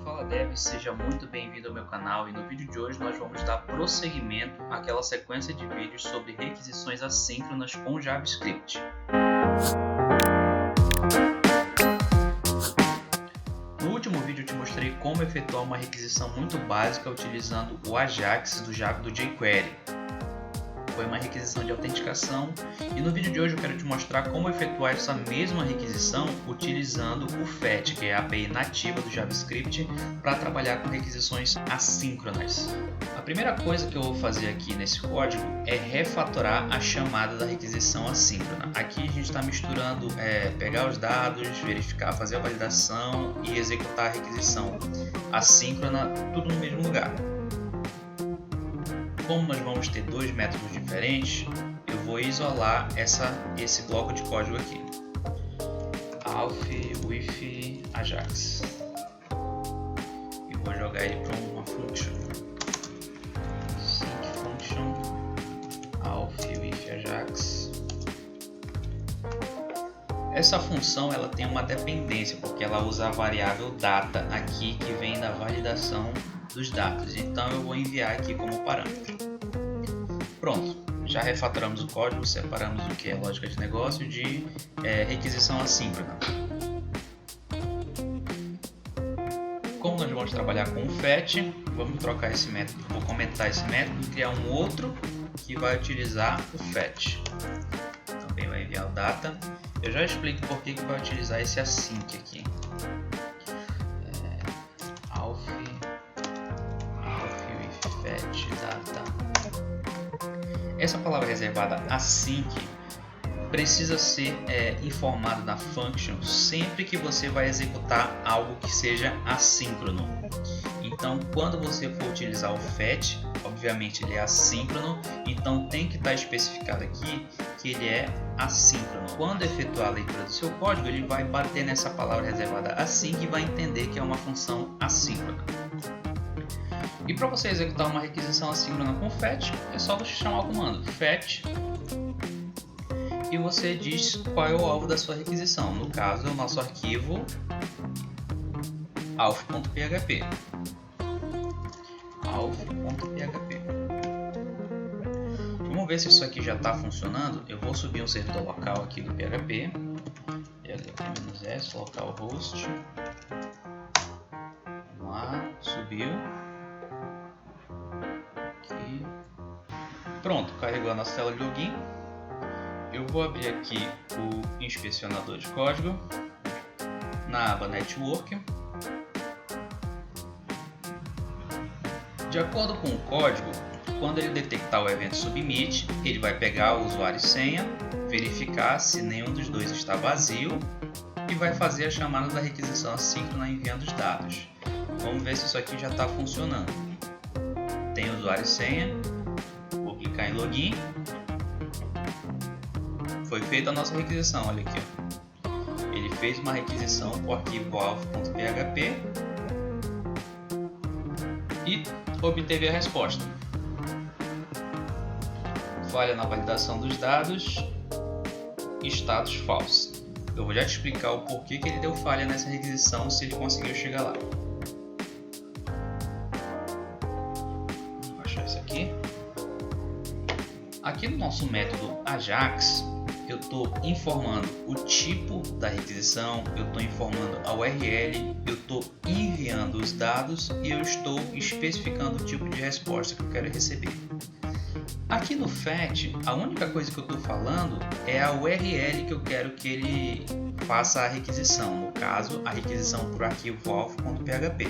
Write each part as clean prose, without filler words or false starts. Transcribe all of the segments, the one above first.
Fala Dev, seja muito bem-vindo ao meu canal e no vídeo de hoje nós vamos dar prosseguimento àquela sequência de vídeos sobre requisições assíncronas com JavaScript. No último vídeo eu te mostrei como efetuar uma requisição muito básica utilizando o Ajax do jQuery. Foi uma requisição de autenticação e no vídeo de hoje eu quero te mostrar como efetuar essa mesma requisição utilizando o FET, que é a API nativa do JavaScript, para trabalhar com requisições assíncronas. A primeira coisa que eu vou fazer aqui nesse código é refatorar a chamada da requisição assíncrona. Aqui a gente está misturando pegar os dados, verificar, fazer a validação e executar a requisição assíncrona, tudo no mesmo lugar. Como nós vamos ter dois métodos diferentes, eu vou isolar esse bloco de código aqui. Auth with Ajax. E vou jogar ele para uma function. Sync function auth with Ajax. Essa função ela tem uma dependência, porque ela usa a variável data aqui que vem da validação dos dados. Então eu vou enviar aqui como parâmetro. Pronto, já refatoramos o código, separamos o que é lógica de negócio de requisição assíncrona. Como nós vamos trabalhar com o FET, vamos trocar esse método, vou comentar esse método e criar um outro que vai utilizar o FET. Também vai enviar o data. Eu já explico por que vai utilizar esse async aqui. Auth with fetch data. Essa palavra reservada async precisa ser informada na function sempre que você vai executar algo que seja assíncrono. Então, quando você for utilizar o FET, obviamente ele é assíncrono, então tem que estar especificado aqui que ele é assíncrono. Quando efetuar a leitura do seu código, ele vai bater nessa palavra reservada async e vai entender que é uma função assíncrona. E para você executar uma requisição assíncrona com FET, é só você chamar o comando FET e você diz qual é o alvo da sua requisição. No caso, é o nosso arquivo auth.php. Vamos ver se isso aqui já está funcionando. Eu vou subir um servidor local aqui do PHP. php-s localhost. Vamos lá, subiu. Aqui. Pronto, carregou a nossa tela de login. Eu vou abrir aqui o inspecionador de código na aba Network. De acordo com o código, quando ele detectar o evento submit, ele vai pegar o usuário e senha, verificar se nenhum dos dois está vazio e vai fazer a chamada da requisição assíncrona enviando os dados. Vamos ver se isso aqui já está funcionando. Tem usuário e senha, vou clicar em login. Foi feita a nossa requisição, olha aqui. Ele fez uma requisição com o arquivo auth.php e obteve a resposta. Falha na validação dos dados, status false. Eu vou já te explicar o porquê que ele deu falha nessa requisição, se ele conseguiu chegar lá. Vou baixar isso aqui. Aqui no nosso método Ajax, eu estou informando o tipo da requisição, eu estou informando a URL, eu estou enviando os dados e eu estou especificando o tipo de resposta que eu quero receber. Aqui no FET, a única coisa que eu estou falando é a URL que eu quero que ele faça a requisição, no caso, a requisição por arquivo auth.php.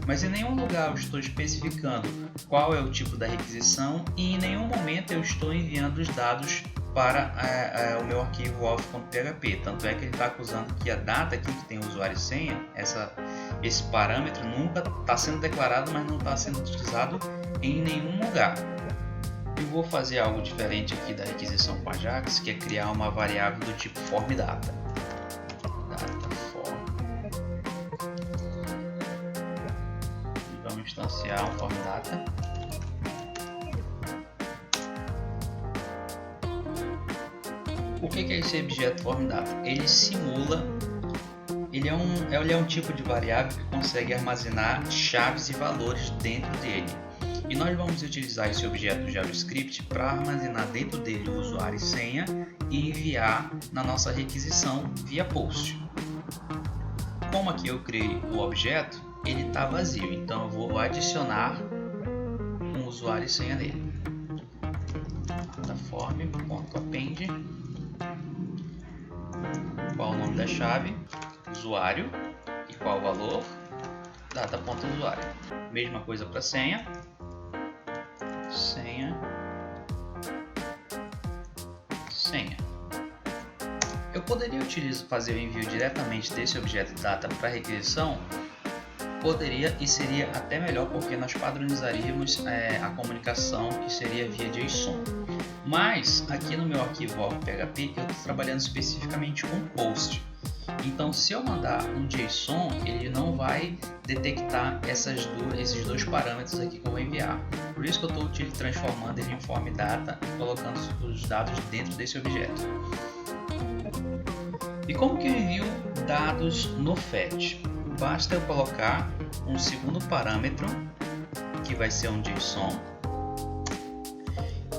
Mas em nenhum lugar eu estou especificando qual é o tipo da requisição e em nenhum momento eu estou enviando os dados para o meu arquivo auth.php. Tanto é que ele está acusando que a data aqui que tem usuário e senha, esse parâmetro nunca está sendo declarado, mas não está sendo utilizado em nenhum lugar. Eu vou fazer algo diferente aqui da requisição com Ajax, que é criar uma variável do tipo formData. Vamos instanciar um formData. O que é esse objeto formData? Ele simula ele é um tipo de variável que consegue armazenar chaves e valores dentro dele. E nós vamos utilizar esse objeto JavaScript para armazenar dentro dele o usuário e senha e enviar na nossa requisição via post. Como aqui eu criei o objeto, ele está vazio, então eu vou adicionar um usuário e senha nele. Dataform.append, qual o nome da chave, usuário e qual o valor, data.usuário. Mesma coisa para senha. Eu poderia fazer o envio diretamente desse objeto data para requisição? Poderia, e seria até melhor, porque nós padronizaríamos a comunicação, que seria via JSON. Mas aqui no meu arquivo PHP eu estou trabalhando especificamente com post. Então, se eu mandar um JSON, ele não vai detectar esses dois parâmetros aqui que eu vou enviar. Por isso que eu estou transformando ele em form data e colocando os dados dentro desse objeto. E como que eu envio dados no fetch? Basta eu colocar um segundo parâmetro, que vai ser um JSON.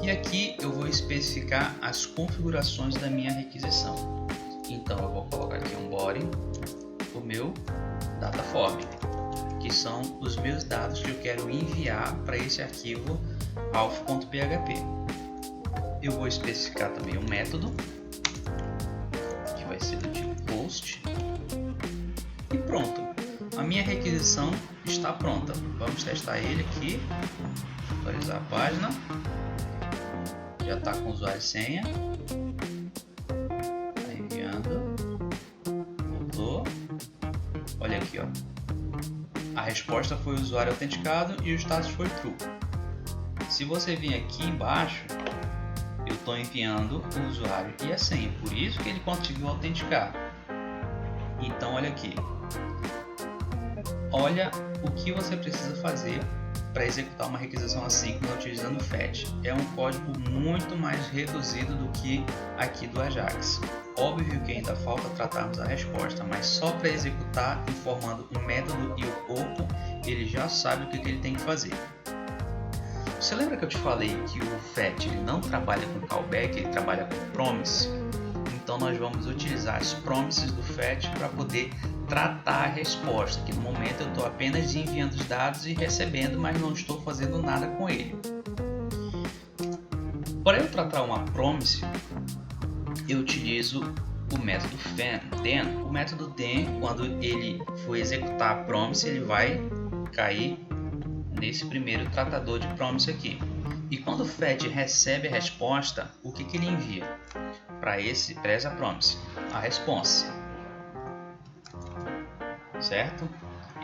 E aqui eu vou especificar as configurações da minha requisição. Então eu vou colocar aqui um body, o meu dataform, que são os meus dados que eu quero enviar para esse arquivo auth.php. Eu vou especificar também um método, que vai ser do tipo post. E pronto, a minha requisição está pronta. Vamos testar ele aqui, atualizar a página. Já está com usuário e senha. Está enviando. Voltou. Olha aqui, ó. A resposta foi usuário autenticado e o status foi true. Se você vir aqui embaixo, eu estou enviando o usuário e a senha. Por isso que ele conseguiu autenticar. Então olha aqui. Olha o que você precisa fazer para executar uma requisição assíncrona utilizando o fetch. É um código muito mais reduzido do que aqui do Ajax. Óbvio que ainda falta tratarmos a resposta, mas só para executar informando o método e o corpo, ele já sabe o que ele tem que fazer. Você lembra que eu te falei que o fetch ele não trabalha com callback, ele trabalha com promise? Então nós vamos utilizar as promises do fetch para poder tratar a resposta, que no momento eu estou apenas enviando os dados e recebendo, mas não estou fazendo nada com ele. Para eu tratar uma promise, eu utilizo o método then. O método then, quando ele for executar a promise, ele vai cair nesse primeiro tratador de promise aqui. E quando o fetch recebe a resposta, o que ele envia para essa promise? A response. Certo?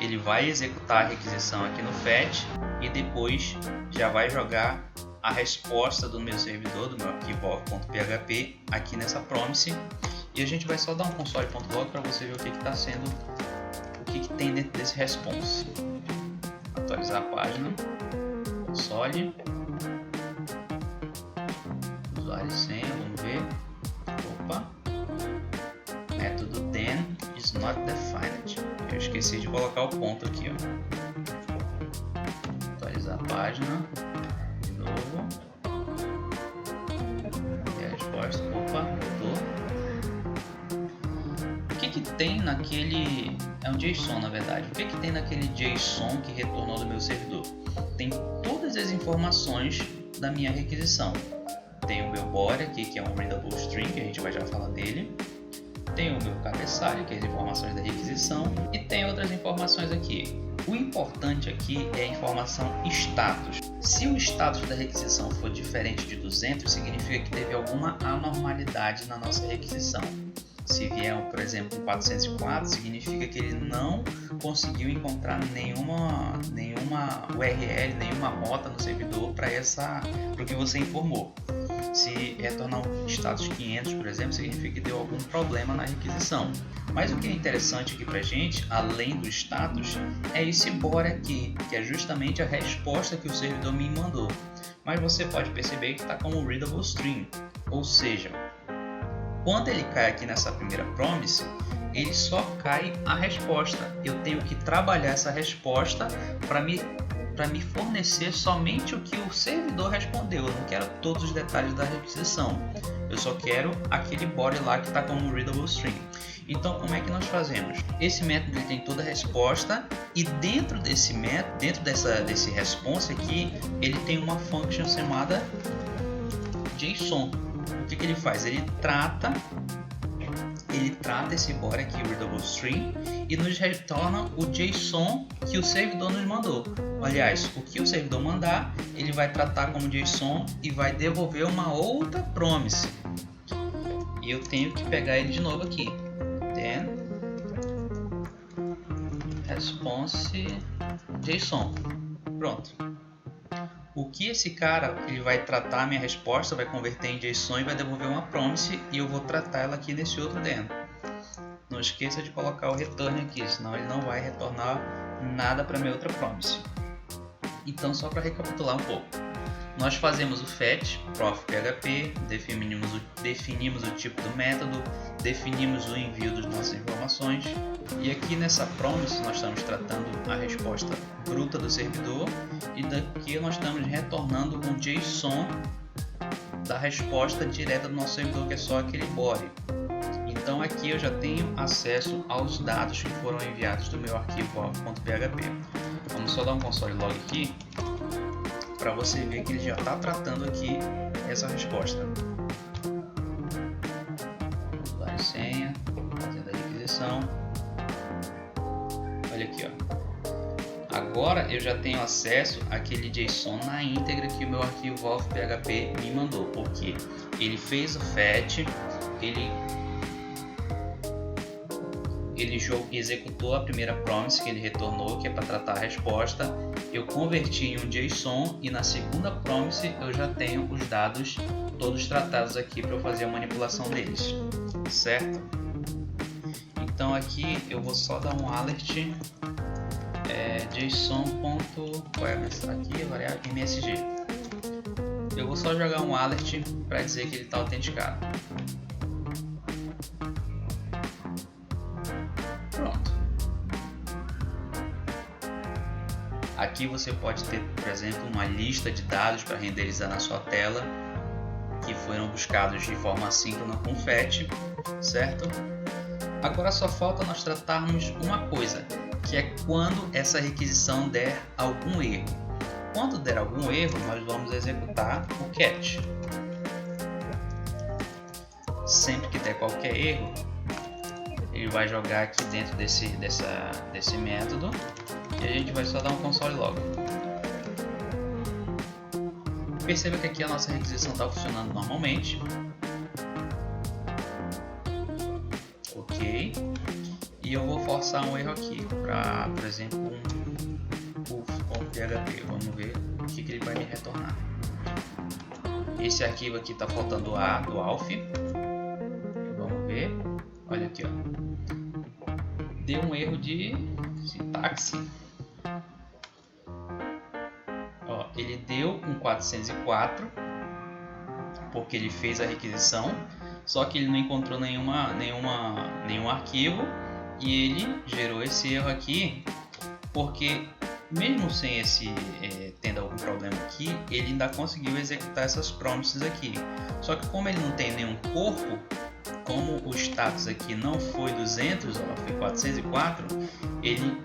Ele vai executar a requisição aqui no fetch e depois já vai jogar a resposta do meu servidor, do meu arquivo auth.php aqui nessa promise, e a gente vai só dar um console.log para você ver o que está sendo, o que tem dentro desse response. Atualizar a página, console, usuário e senha, vamos ver. Opa, método then is not defined. Eu esqueci de colocar o ponto aqui, ó. Atualizar a página de novo. E a resposta, opa, mudou. O que tem naquele... é um JSON na verdade. O que tem naquele JSON que retornou do meu servidor? Tem todas as informações da minha requisição. Tem o meu body aqui, que é um readable string, que a gente vai já falar dele. Tem o meu cabeçalho, que é as informações da requisição, e tem outras informações aqui. O importante aqui é a informação status. Se o status da requisição for diferente de 200, significa que teve alguma anormalidade na nossa requisição. Se vier, por exemplo, um 404, significa que ele não conseguiu encontrar nenhuma URL, nenhuma rota no servidor para o que você informou. Se retornar um status 500, por exemplo, significa que deu algum problema na requisição. Mas o que é interessante aqui para a gente, além do status, é esse body aqui, que é justamente a resposta que o servidor me mandou. Mas você pode perceber que está como readable string, ou seja, quando ele cai aqui nessa primeira promise, ele só cai a resposta. Eu tenho que trabalhar essa resposta para me fornecer somente o que o servidor respondeu. Eu não quero todos os detalhes da requisição. Eu só quero aquele body lá que está como readable string. Então, como é que nós fazemos? Esse método ele tem toda a resposta e dentro desse método, desse response aqui, ele tem uma function chamada JSON. O que ele faz? Ele trata esse body aqui, readable string, e nos retorna o JSON que o servidor nos mandou. Aliás, o que o servidor mandar, ele vai tratar como JSON e vai devolver uma outra promise. E eu tenho que pegar ele de novo aqui. Then response JSON. Pronto. O que esse cara ele vai tratar a minha resposta, vai converter em JSON e vai devolver uma promise, e eu vou tratar ela aqui nesse outro then. Não esqueça de colocar o return aqui, senão ele não vai retornar nada para minha outra promise. Então, só para recapitular um pouco, nós fazemos o fetch prof.php, definimos o tipo do método, definimos o envio das nossas informações, e aqui nessa promise nós estamos tratando a resposta bruta do servidor, e daqui nós estamos retornando um JSON da resposta direta do nosso servidor, que é só aquele body. Então aqui eu já tenho acesso aos dados que foram enviados do meu arquivo prof.php. Vamos só dar um console log aqui para você ver que ele já está tratando aqui essa resposta. Usuário e senha, fazendo a requisição. Olha aqui, ó. Agora eu já tenho acesso àquele JSON na íntegra que o meu arquivo prof.php me mandou, porque ele fez o fetch, ele executou a primeira promise que ele retornou, que é para tratar a resposta. Eu converti em um JSON e na segunda promise eu já tenho os dados todos tratados aqui para eu fazer a manipulação deles, certo? Então aqui eu vou só dar um alert JSON. Qual é aqui? A variável MSG. Eu vou só jogar um alert para dizer que ele está autenticado. Pronto. Aqui você pode ter, por exemplo, uma lista de dados para renderizar na sua tela que foram buscados de forma assíncrona com fetch, certo? Agora só falta nós tratarmos uma coisa, que é quando essa requisição der algum erro. Quando der algum erro, nós vamos executar o catch. Sempre que der qualquer erro, ele vai jogar aqui dentro desse método e a gente vai só dar um console log. Perceba que aqui a nossa requisição está funcionando normalmente. Ok. E eu vou forçar um erro aqui para, por exemplo, um puff.php. Vamos ver o que ele vai me retornar. Esse arquivo aqui está faltando o A do alf. Vamos ver. Olha aqui, ó. Deu um erro de sintaxe. Ó, ele deu um 404 porque ele fez a requisição, só que ele não encontrou nenhum arquivo e ele gerou esse erro aqui porque mesmo sem tendo algum problema aqui, ele ainda conseguiu executar essas promises aqui. Só que como ele não tem nenhum corpo, como o status aqui não foi 200, ela foi 404, ele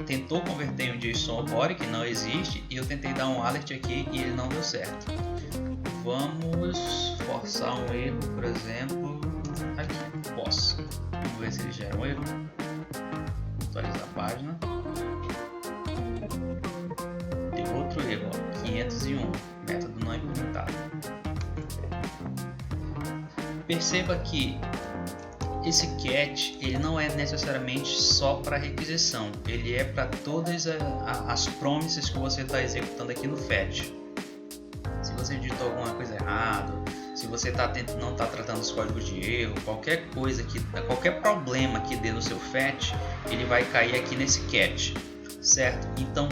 tentou converter em um JSON body que não existe, e eu tentei dar um alert aqui e ele não deu certo. Vamos forçar um erro, por exemplo, aqui, posso. Vamos ver se ele gera um erro. Atualizar a página. Deu outro erro, ó, 501, método não implementado. Perceba que esse catch ele não é necessariamente só para requisição, ele é para todas as promises que você está executando aqui no fetch. Se você digitou alguma coisa errada, se você não está tratando os códigos de erro, qualquer coisa qualquer problema que dê no seu fetch, ele vai cair aqui nesse catch. certo? Então,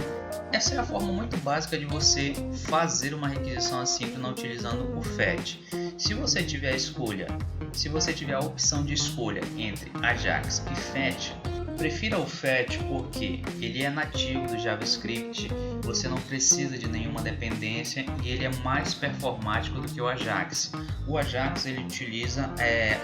essa é a forma muito básica de você fazer uma requisição assíncrona utilizando o FET. Se você tiver a opção de escolha entre Ajax e FET, prefira o FET porque ele é nativo do JavaScript, você não precisa de nenhuma dependência e ele é mais performático do que o Ajax. O Ajax ele utiliza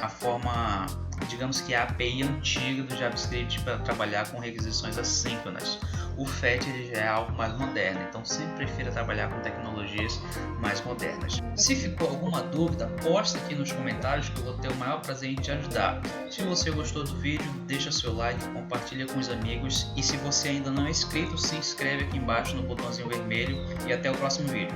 a forma, digamos que a API antiga do JavaScript para trabalhar com requisições assíncronas. O FET ele já é algo mais moderno, então sempre prefira trabalhar com tecnologias mais modernas. Se ficou alguma dúvida, posta aqui nos comentários que eu vou ter o maior prazer em te ajudar. Se você gostou do vídeo, deixa seu like, compartilha com os amigos e se você ainda não é inscrito, se inscreve aqui embaixo no botãozinho vermelho e até o próximo vídeo.